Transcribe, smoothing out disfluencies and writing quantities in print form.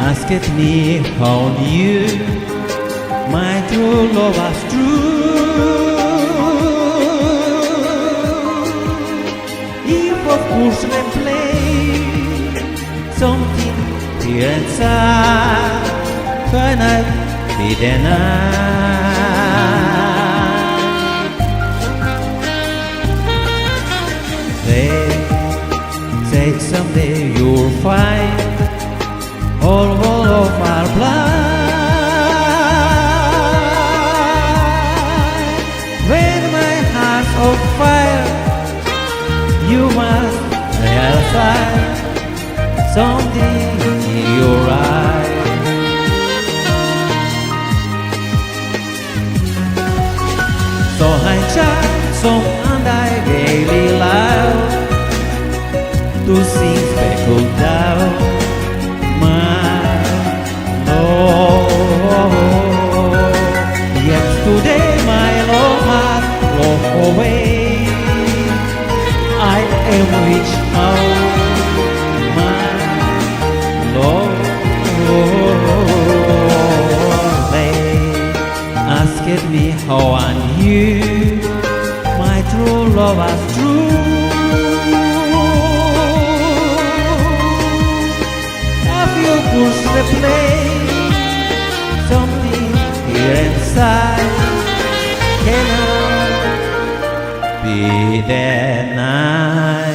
asked me how you my true love was true. If of course I play something here inside, can I be denied? They said someday you'll find all of our blind. When my heart's on fire, you must realize something in your eyes. So I tried some and I gaily loud to sing speckled down my love. Yet today my love has flown away. I am rich now, my love. They asked me how I knew my true love was true. Have you pushed the play something here inside cannot be denied?